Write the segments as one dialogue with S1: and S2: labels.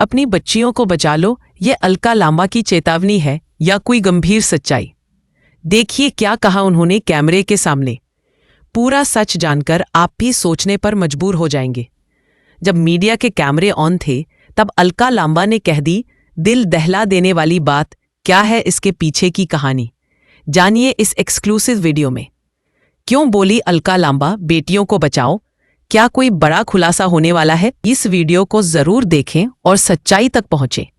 S1: अपनी बच्चियों को बचा लो, ये अलका लांबा की चेतावनी है या कोई गंभीर सच्चाई? देखिए क्या कहा उन्होंने कैमरे के सामने। पूरा सच जानकर आप भी सोचने पर मजबूर हो जाएंगे। जब मीडिया के कैमरे ऑन थे तब अलका लांबा ने कह दी दिल दहला देने वाली बात। क्या है इसके पीछे की कहानी, जानिए इस एक्सक्लूसिव वीडियो में। क्यों बोली अलका लांबा बेटियों को बचाओ? क्या कोई बड़ा खुलासा होने वाला है? इस वीडियो को जरूर देखें और सच्चाई तक पहुंचे।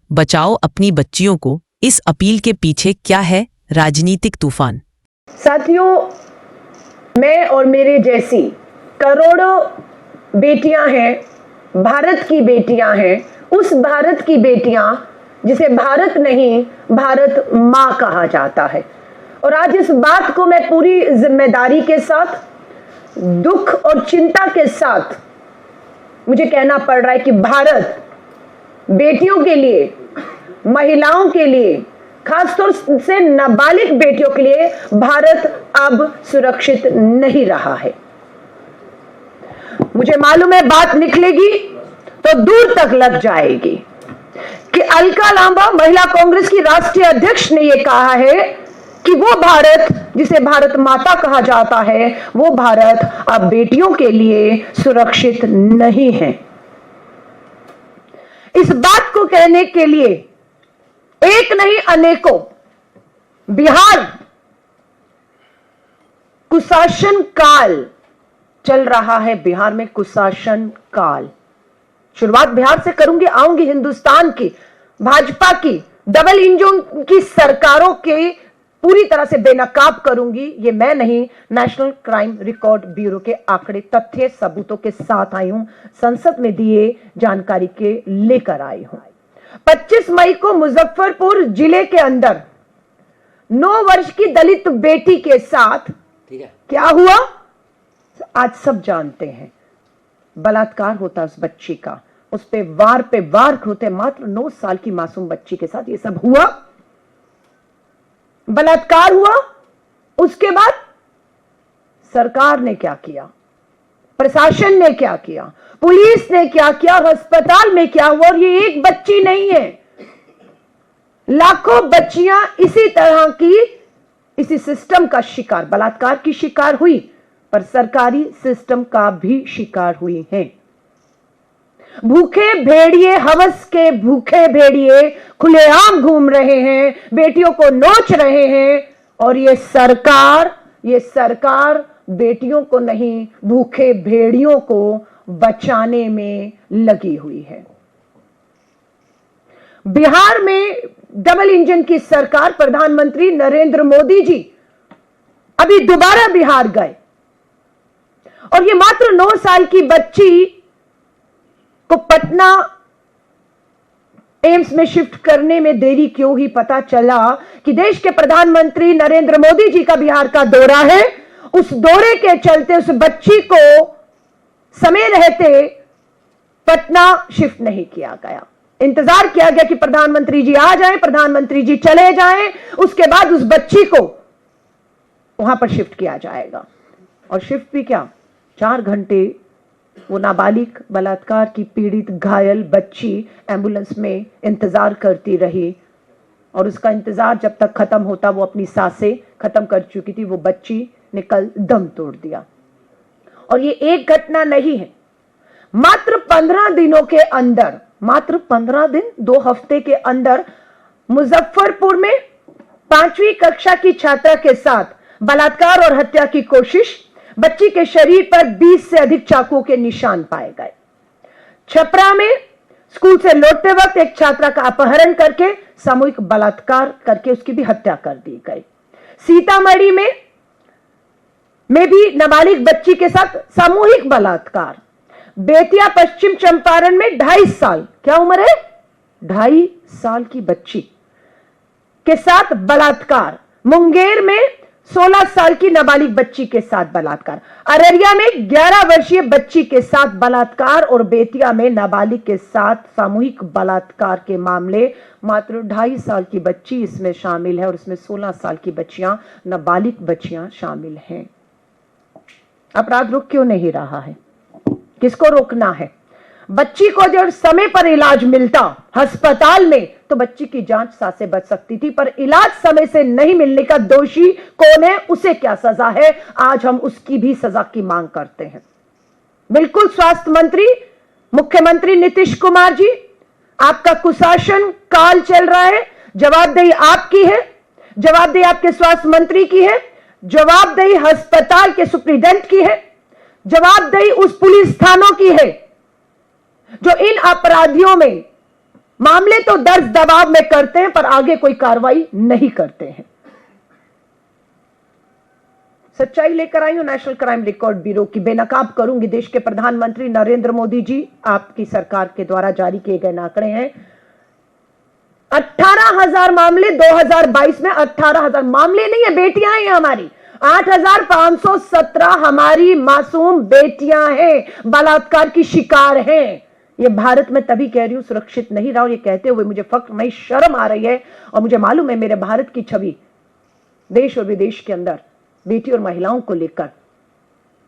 S1: बचाओ अपनी बच्चियों को, इस अपील के पीछे क्या है राजनीतिक तूफान?
S2: साथियों, मैं और मेरे जैसी करोड़ों बेटियां हैं, भारत की बेटियां हैं, उस भारत की बेटियां जिसे भारत नहीं भारत मां कहा जाता है। और आज इस बात को मैं पूरी जिम्मेदारी के साथ, दुख और चिंता के साथ मुझे कहना पड़ रहा है कि भारत बेटियों के लिए, महिलाओं के लिए, खासतौर से नाबालिग बेटियों के लिए भारत अब सुरक्षित नहीं रहा है। मुझे मालूम है बात निकलेगी तो दूर तक लग जाएगी कि अलका लांबा महिला कांग्रेस की राष्ट्रीय अध्यक्ष ने यह कहा है कि वो भारत जिसे भारत माता कहा जाता है, वो भारत अब बेटियों के लिए सुरक्षित नहीं है। इस बात को कहने के लिए एक नहीं अनेकों बिहार कुशासन काल चल रहा है। बिहार में कुशासन काल, शुरुआत बिहार से करूंगी, आऊंगी हिंदुस्तान की भाजपा की डबल इंजन की सरकारों के पूरी तरह से बेनकाब करूंगी। ये मैं नहीं, नेशनल क्राइम रिकॉर्ड ब्यूरो के आंकड़े, तथ्य, सबूतों के साथ आई हूं, संसद में दिए जानकारी के लेकर आई हूं। 25 मई को मुजफ्फरपुर जिले के अंदर 9 वर्ष की दलित बेटी के साथ क्या हुआ आज सब जानते हैं। बलात्कार होता उस बच्ची का, उस पे वार होते, मात्र 9 साल की मासूम बच्ची के साथ ये सब हुआ, बलात्कार हुआ। उसके बाद सरकार ने क्या किया, प्रशासन ने क्या किया, पुलिस ने क्या किया, अस्पताल में क्या हुआ। और ये एक बच्ची नहीं है, लाखों बच्चियां इसी तरह की, इसी सिस्टम का शिकार, बलात्कार की शिकार हुई, पर सरकारी सिस्टम का भी शिकार हुई है। भूखे भेड़िए, हवस के भूखे भेड़िए खुलेआम घूम रहे हैं, बेटियों को नोच रहे हैं। और ये सरकार बेटियों को नहीं, भूखे भेड़ियों को बचाने में लगी हुई है। बिहार में डबल इंजन की सरकार, प्रधानमंत्री नरेंद्र मोदी जी अभी दोबारा बिहार गए और ये मात्र 9 साल की बच्ची को पटना एम्स में शिफ्ट करने में देरी क्यों ही पता चला कि देश के प्रधानमंत्री नरेंद्र मोदी जी का बिहार का दौरा है। उस दौरे के चलते उस बच्ची को समय रहते पटना शिफ्ट नहीं किया गया। इंतजार किया गया कि प्रधानमंत्री जी आ जाएं, प्रधानमंत्री जी चले जाएं, उसके बाद उस बच्ची को वहां पर शिफ्ट किया जाएगा। और शिफ्ट भी क्या, 4 घंटे वो नाबालिग बलात्कार की पीड़ित घायल बच्ची एम्बुलेंस में इंतजार करती रही। और उसका इंतजार जब तक खत्म होता, वो अपनी सांसें खत्म कर चुकी थी, वो बच्ची ने कल दम तोड़ दिया। और ये एक घटना नहीं है, मात्र 15 दिनों के अंदर, मात्र 15 दिन, 2 हफ्ते के अंदर मुजफ्फरपुर में 5वीं कक्षा की छात्रा के साथ बलात्कार और हत्या की कोशिश। बच्ची के शरीर पर 20 से अधिक चाकुओं के निशान पाए गए। छपरा में स्कूल से लौटते वक्त एक छात्रा का अपहरण करके सामूहिक बलात्कार करके उसकी भी हत्या कर दी गई। सीतामढ़ी में भी नाबालिग बच्ची के साथ सामूहिक बलात्कार। बेतिया पश्चिम चंपारण में 2.5 साल, क्या उम्र है, 2.5 साल की बच्ची के साथ बलात्कार। मुंगेर में 16 साल की नाबालिग बच्ची के साथ बलात्कार। अररिया में 11 वर्षीय बच्ची के साथ बलात्कार और बेतिया में नाबालिग के साथ सामूहिक बलात्कार के मामले। मात्र 2.5 साल की बच्ची इसमें शामिल है और इसमें 16 साल की बच्चियां, नाबालिग बच्चियां शामिल हैं। अपराध रुक क्यों नहीं रहा है? किसको रोकना है? बच्ची को जब समय पर इलाज मिलता अस्पताल में तो बच्ची की जान साथ से बच सकती थी, पर इलाज समय से नहीं मिलने का दोषी कौन है, उसे क्या सजा है? आज हम उसकी भी सजा की मांग करते हैं। बिल्कुल स्वास्थ्य मंत्री मुख्यमंत्री नीतीश कुमार जी, आपका कुशासन काल चल रहा है। जवाबदेही आपकी है, जवाबदेही आपके स्वास्थ्य मंत्री की है, जवाबदेही अस्पताल के सुप्रीडेंट की है, जवाबदेही उस पुलिस थानों की है जो इन अपराधियों में मामले तो दर्ज दबाव में करते हैं पर आगे कोई कार्रवाई नहीं करते हैं। सच्चाई लेकर आई हूं नेशनल क्राइम रिकॉर्ड ब्यूरो की, बेनकाब करूंगी। देश के प्रधानमंत्री नरेंद्र मोदी जी, आपकी सरकार के द्वारा जारी किए गए आंकड़े हैं 18,000 मामले 2022 में। 18,000 मामले नहीं है, बेटियां हैं हमारी। 8,517 हमारी मासूम बेटियां हैं, बलात्कार की शिकार हैं। ये भारत में तभी कह रही हूं सुरक्षित नहीं रहा, और ये कहते हुए मुझे फक्र नहीं शर्म आ रही है। और मुझे मालूम है मेरे भारत की छवि देश और विदेश के अंदर बेटी और महिलाओं को लेकर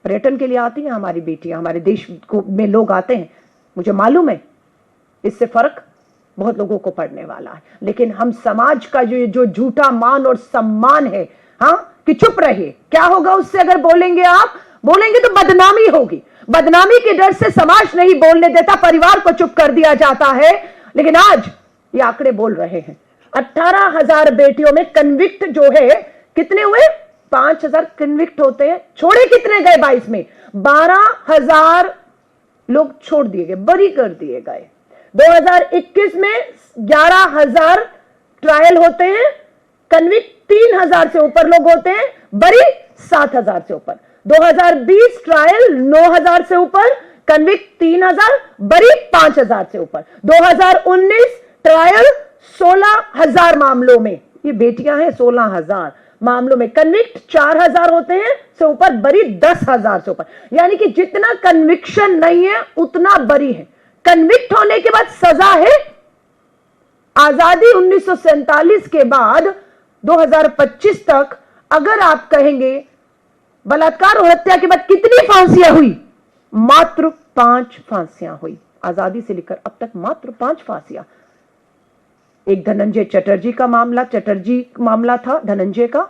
S2: पर्यटन के लिए आती हैं हमारी बेटियां, हमारे देश को में लोग आते हैं, मुझे मालूम है इससे फर्क बहुत लोगों को पड़ने वाला है। लेकिन हम समाज का जो झूठा मान और सम्मान है, हाँ, कि चुप रहिए, क्या होगा उससे अगर बोलेंगे? आप बोलेंगे तो बदनामी होगी। बदनामी के डर से समाज नहीं बोलने देता, परिवार को चुप कर दिया जाता है। लेकिन आज ये आंकड़े बोल रहे हैं 18,000 बेटियों में कन्विक्ट जो है कितने हुए? 5,000 कन्विक्ट होते हैं। छोड़े कितने गए 22 में? 12,000 लोग छोड़ दिए गए, बरी कर दिए गए। 2021 में 11,000 ट्रायल होते हैं, कन्विक्ट 3,000 से ऊपर लोग होते हैं, बरी 7,000 से ऊपर। 2020 ट्रायल 9,000 से ऊपर, कन्विक्ट 3,000, बरी 5,000 से ऊपर। 2019 ट्रायल 16,000 मामलों में, ये बेटियां हैं, 16,000 मामलों में कन्विक्ट 4,000 होते हैं से ऊपर, बरी 10,000 से ऊपर। यानी कि जितना कन्विक्शन नहीं है उतना बरी है। कन्विक्ट होने के बाद सजा है। आजादी 1947 के बाद 2025 तक अगर आप कहेंगे बलात्कार और हत्या के बाद कितनी फांसियां हुई? मात्र 5 फांसियां हुई। आजादी से लेकर अब तक मात्र 5 फांसियां। एक धनंजय चटर्जी का मामला था धनंजय का,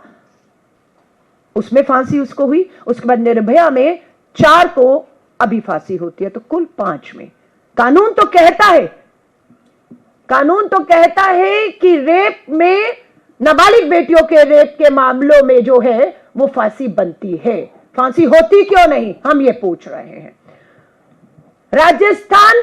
S2: उसमें फांसी उसको हुई। उसके बाद निर्भया में 4 को अभी फांसी होती है, तो कुल 5 में। कानून तो कहता है कि रेप में, नाबालिग बेटियों के रेप के मामलों में जो है वो फांसी बनती है। फांसी होती क्यों नहीं, हम ये पूछ रहे हैं। राजस्थान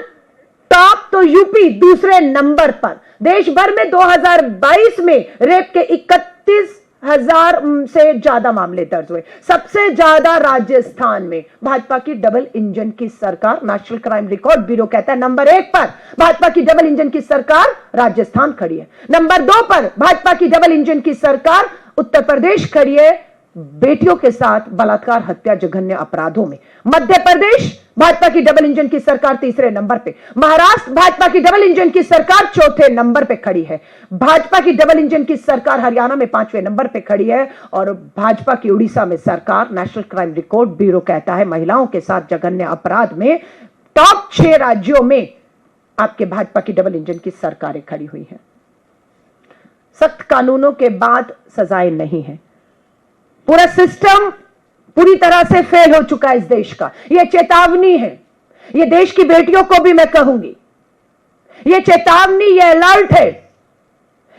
S2: टॉप तो यूपी दूसरे नंबर पर। देश भर में 2022 में रेप के 31,000 से ज्यादा मामले दर्ज हुए, सबसे ज्यादा राजस्थान में। भाजपा की डबल इंजन की सरकार, नेशनल क्राइम रिकॉर्ड ब्यूरो कहता है नंबर 1 पर भाजपा की डबल इंजन की सरकार राजस्थान खड़ी है। नंबर 2 पर भाजपा की डबल इंजन की सरकार उत्तर प्रदेश खड़ी है, बेटियों के साथ बलात्कार, हत्या, जघन्य अपराधों में। मध्य प्रदेश भाजपा की डबल इंजन की सरकार 3रे नंबर पे। महाराष्ट्र भाजपा की डबल इंजन की सरकार 4थे नंबर पे खड़ी है। भाजपा की डबल इंजन की सरकार हरियाणा में 5वें नंबर पे खड़ी है। और भाजपा की उड़ीसा में सरकार, नेशनल क्राइम रिकॉर्ड ब्यूरो कहता है महिलाओं के साथ जघन्य अपराध में टॉप 6 राज्यों में आपके भाजपा की डबल इंजन की सरकारें खड़ी हुई हैं। सख्त कानूनों के बाद सजाएं नहीं है। पूरा सिस्टम पूरी तरह से फेल हो चुका है इस देश का। यह चेतावनी है, यह देश की बेटियों को भी मैं कहूंगी, यह चेतावनी, यह अलर्ट है,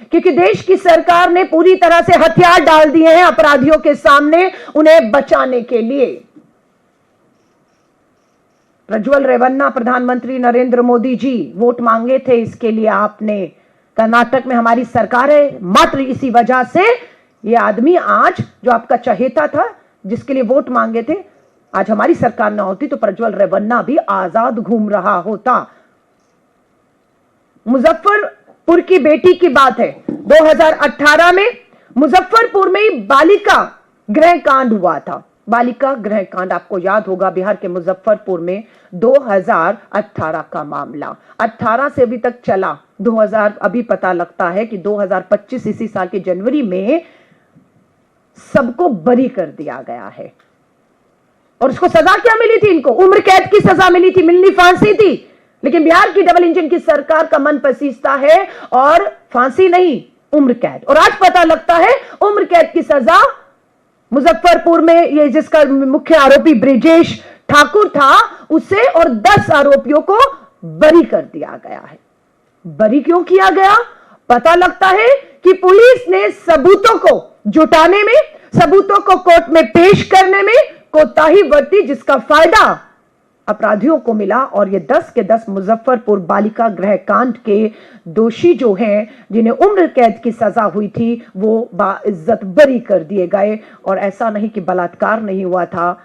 S2: क्योंकि देश की सरकार ने पूरी तरह से हथियार डाल दिए हैं अपराधियों के सामने उन्हें बचाने के लिए। प्रज्वल रेवन्ना, प्रधानमंत्री नरेंद्र मोदी जी वोट मांगे थे इसके लिए आपने। कर्नाटक में हमारी सरकार है, मात्र इसी वजह से ये आदमी आज जो आपका चहेता था, जिसके लिए वोट मांगे थे, आज हमारी सरकार ना होती तो प्रज्वल रेवन्ना भी आजाद घूम रहा होता। मुजफ्फरपुर की बेटी की बात है, 2018 में मुजफ्फरपुर में ही बालिका गृह कांड हुआ था। बालिका गृह कांड आपको याद होगा, बिहार के मुजफ्फरपुर में 2018 का मामला। 18 से अभी तक चला, 2000 अभी पता लगता है कि 2025 इसी साल के जनवरी में सबको बरी कर दिया गया है। और उसको सजा क्या मिली थी? इनको उम्र कैद की सजा मिली थी, मिलनी फांसी थी। लेकिन बिहार की डबल इंजन की सरकार का मन पसीजता है और फांसी नहीं, उम्र कैद। और आज पता लगता है उम्र कैद की सजा मुजफ्फरपुर में ये जिसका मुख्य आरोपी ब्रिजेश ठाकुर था, उसे और 10 आरोपियों को बरी कर दिया गया है। बरी क्यों किया गया? पता लगता है कि पुलिस ने सबूतों को जुटाने में, सबूतों को कोर्ट में पेश करने में कोताही बरती, जिसका फायदा अपराधियों को मिला। और ये 10 के 10 मुजफ्फरपुर बालिका गृह कांड के दोषी जो हैं, जिन्हें उम्र कैद की सजा हुई थी, वो बाइज्जत बरी कर दिए गए। और ऐसा नहीं कि बलात्कार नहीं हुआ था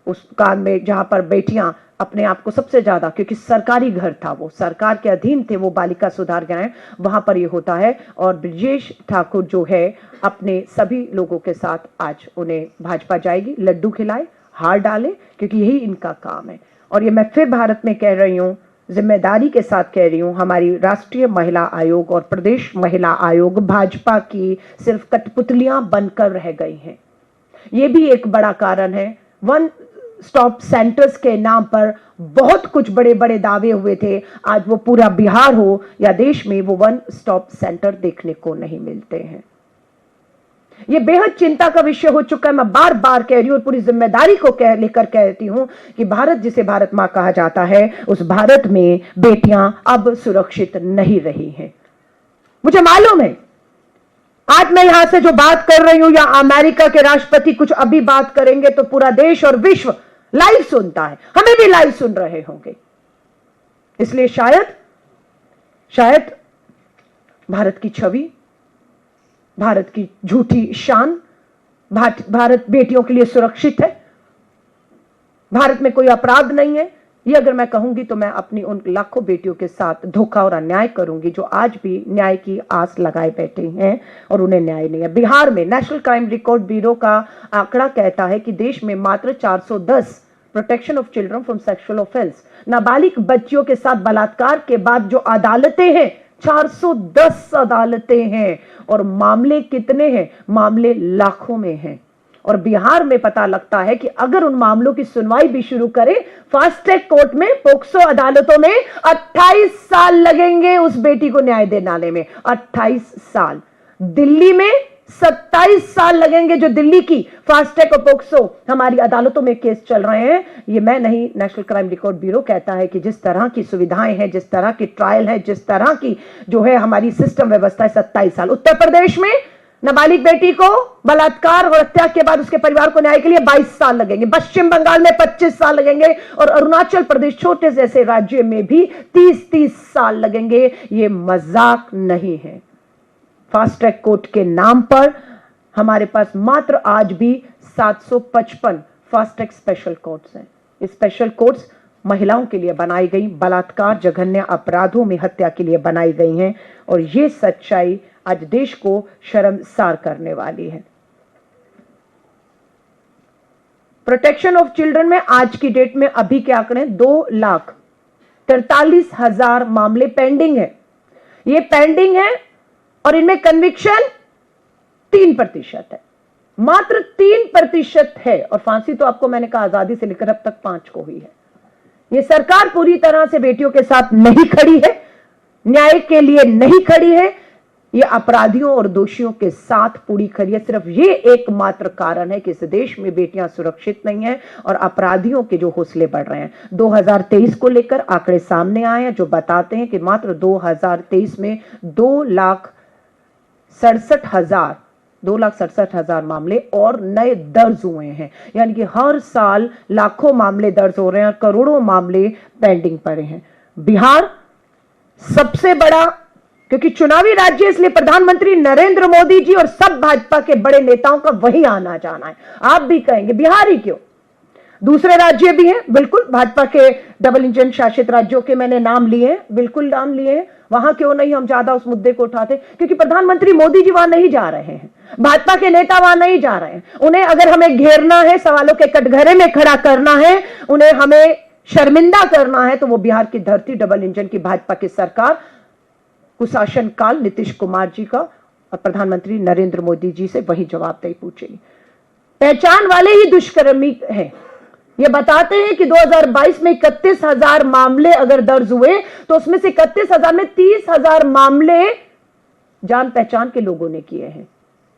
S2: उस कांड में, जहां पर बेटियां अपने आप को सबसे ज्यादा, क्योंकि सरकारी घर था, वो सरकार के अधीन थे, वो बालिका सुधार गृह, वहां पर ये होता है। और ब्रजेश ठाकुर जो है अपने सभी लोगों के साथ आज उन्हें भाजपा जाएगी, लड्डू खिलाए, हार डाले, क्योंकि यही इनका काम है। और ये मैं फिर भारत में कह रही हूं, जिम्मेदारी के साथ कह रही हूं, हमारी राष्ट्रीय महिला आयोग और प्रदेश महिला आयोग भाजपा की सिर्फ कठपुतलियां बनकर रह गई हैं। ये भी एक बड़ा कारण है। वन स्टॉप सेंटर्स के नाम पर बहुत कुछ बड़े बड़े दावे हुए थे, आज वो पूरा बिहार हो या देश में वो वन स्टॉप सेंटर देखने को नहीं मिलते हैं। ये बेहद चिंता का विषय हो चुका है। मैं बार बार कह रही हूं और पूरी जिम्मेदारी को लेकर कहती हूं कि भारत, जिसे भारत मां कहा जाता है, उस भारत में बेटियां अब सुरक्षित नहीं रही हैं। मुझे मालूम है आज मैं यहां से जो बात कर रही हूं, या अमेरिका के राष्ट्रपति कुछ अभी बात करेंगे तो पूरा देश और विश्व लाइव सुनता है, हमें भी लाइव सुन रहे होंगे। इसलिए शायद भारत की छवि, भारत की झूठी शान, भारत बेटियों के लिए सुरक्षित है, भारत में कोई अपराध नहीं है, ये अगर मैं कहूंगी तो मैं अपनी उन लाखों बेटियों के साथ धोखा और अन्याय करूंगी जो आज भी न्याय की आस लगाए बैठे हैं और उन्हें न्याय नहीं है। बिहार में नेशनल क्राइम रिकॉर्ड ब्यूरो का आंकड़ा कहता है कि देश में मात्र 410 protection of children from sexual offence, नाबालिग बच्चियों के साथ बलात्कार के बाद जो अदालतें हैं, 410 अदालतें हैं। और मामले कितने हैं? मामले लाखों में हैं। और बिहार में पता लगता है कि अगर उन मामलों की सुनवाई भी शुरू करें फास्ट ट्रैक कोर्ट में, पोक्सो अदालतों में, 28 साल लगेंगे उस बेटी को न्याय दिलाने में। 28 साल। दिल्ली में 27 साल लगेंगे, जो दिल्ली की फास्ट ट्रैक और पोक्सो हमारी अदालतों में केस चल रहे हैं। ये मैं नहीं, नेशनल क्राइम रिकॉर्ड ब्यूरो कहता है कि जिस तरह की सुविधाएं हैं, जिस तरह की ट्रायल है, जिस तरह की जो है हमारी सिस्टम व्यवस्था है, 27 साल। उत्तर प्रदेश में नाबालिग बेटी को बलात्कार और हत्या के बाद उसके परिवार को न्याय के लिए 22 साल लगेंगे। पश्चिम बंगाल में 25 साल लगेंगे और अरुणाचल प्रदेश छोटे जैसे राज्य में भी 30-30 साल लगेंगे। ये मजाक नहीं है। फास्ट ट्रैक कोर्ट के नाम पर हमारे पास मात्र आज भी 755 फास्ट ट्रैक स्पेशल कोर्ट्स हैं। ये स्पेशल कोर्ट्स महिलाओं के लिए बनाई गई, बलात्कार, जघन्य अपराधों में हत्या के लिए बनाई गई हैं। और ये सच्चाई आज देश को शर्मसार करने वाली है। प्रोटेक्शन ऑफ चिल्ड्रन में आज की डेट में अभी के आंकड़े 2,43,000 मामले पेंडिंग है। ये पेंडिंग है और इनमें कन्विक्शन 3% है, मात्र 3% है। और फांसी तो आपको मैंने कहा आजादी से लेकर अब तक 5 को हुई है। ये सरकार पूरी तरह से बेटियों के साथ नहीं खड़ी है, न्याय के लिए नहीं खड़ी है। ये अपराधियों और दोषियों के साथ पूरी खड़ी है। सिर्फ ये एकमात्र कारण है कि इस देश में बेटियां सुरक्षित नहीं हैं और अपराधियों के जो हौसले बढ़ रहे हैं। 2023 को लेकर आंकड़े सामने आए हैं जो बताते हैं कि मात्र 2023 में 2,67,000 मामले और नए दर्ज हुए हैं। यानी कि हर साल लाखों मामले दर्ज हो रहे हैं और करोड़ों मामले पेंडिंग पड़े हैं। बिहार सबसे बड़ा, क्योंकि चुनावी राज्य, इसलिए प्रधानमंत्री नरेंद्र मोदी जी और सब भाजपा के बड़े नेताओं का वही आना जाना है। आप भी कहेंगे बिहार ही क्यों, दूसरे राज्य भी हैं, बिल्कुल भाजपा के डबल इंजन शासित राज्यों के मैंने नाम लिए, बिल्कुल नाम लिए हैं। वहां क्यों नहीं हम ज्यादा उस मुद्दे को उठाते? क्योंकि प्रधानमंत्री मोदी जी वहां नहीं जा रहे हैं, भाजपा के नेता वहां नहीं जा रहे हैं। उन्हें अगर हमें घेरना है, सवालों के कटघरे में खड़ा करना है, उन्हें हमें शर्मिंदा करना है, तो वो बिहार की धरती, डबल इंजन की भाजपा की सरकार, कुशासन काल नीतीश कुमार जी का और प्रधानमंत्री नरेंद्र मोदी जी से वही जवाबदेही पूछेगी। पहचान वाले ही दुष्कर्मी हैं, ये बताते हैं कि 2022 में 31,000 मामले अगर दर्ज हुए तो उसमें से 31,000 में 30,000 मामले जान पहचान के लोगों ने किए हैं।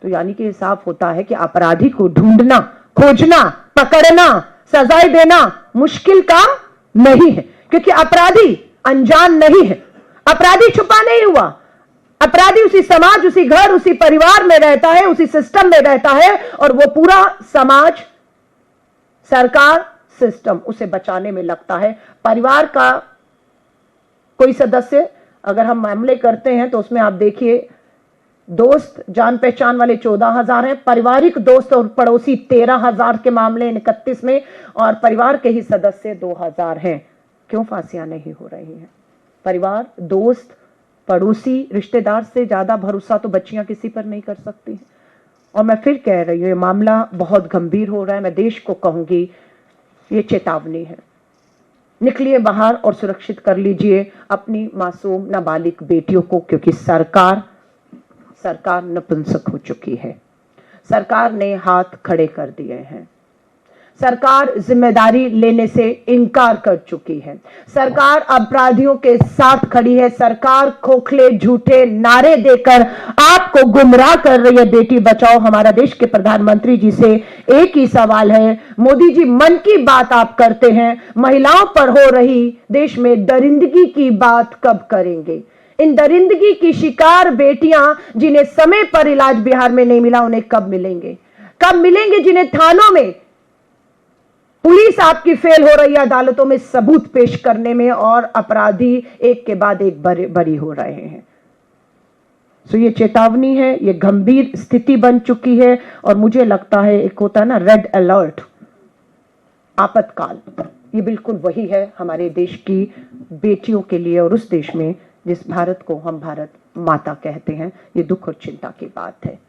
S2: तो यानी कि साफ होता है कि अपराधी को ढूंढना, खोजना, पकड़ना, सजाएं देना मुश्किल काम नहीं है, क्योंकि अपराधी अनजान नहीं है। अपराधी छुपा नहीं हुआ, अपराधी उसी समाज, उसी घर, उसी परिवार में रहता है, उसी सिस्टम में रहता है, और वो पूरा समाज, सरकार, सिस्टम उसे बचाने में लगता है। परिवार का कोई सदस्य अगर हम मामले करते हैं तो उसमें आप देखिए, दोस्त जान पहचान वाले 14,000 हैं, पारिवारिक दोस्त और पड़ोसी 13,000 के मामले 31 में, और परिवार के ही सदस्य 2,000 हैं। क्यों फांसियां नहीं हो रही हैं? परिवार, दोस्त, पड़ोसी, रिश्तेदार से ज्यादा भरोसा तो बच्चियां किसी पर नहीं कर सकती हैं। और मैं फिर कह रही हूं, ये मामला बहुत गंभीर हो रहा है। मैं देश को कहूंगी, ये चेतावनी है। निकलिए बाहर और सुरक्षित कर लीजिए अपनी मासूम नाबालिग बेटियों को, क्योंकि सरकार नपुंसक हो चुकी है। सरकार ने हाथ खड़े कर दिए हैं। सरकार जिम्मेदारी लेने से इनकार कर चुकी है। सरकार अपराधियों के साथ खड़ी है। सरकार खोखले झूठे नारे देकर आपको गुमराह कर रही है। बेटी बचाओ, हमारा देश के प्रधानमंत्री जी से एक ही सवाल है, मोदी जी मन की बात आप करते हैं, महिलाओं पर हो रही देश में दरिंदगी की बात कब करेंगे? इन दरिंदगी की शिकार बेटियां जिन्हें समय पर इलाज बिहार में नहीं मिला, उन्हें कब मिलेंगे? कब मिलेंगे जिन्हें थानों में पुलिस आपकी फेल हो रही है अदालतों में सबूत पेश करने में, और अपराधी एक के बाद एक बरी हो रहे हैं। सो ये चेतावनी है, ये गंभीर स्थिति बन चुकी है। और मुझे लगता है एक होता है ना रेड अलर्ट, आपातकाल, ये बिल्कुल वही है हमारे देश की बेटियों के लिए, और उस देश में जिस भारत को हम भारत माता कहते हैं। ये दुख और चिंता की बात है।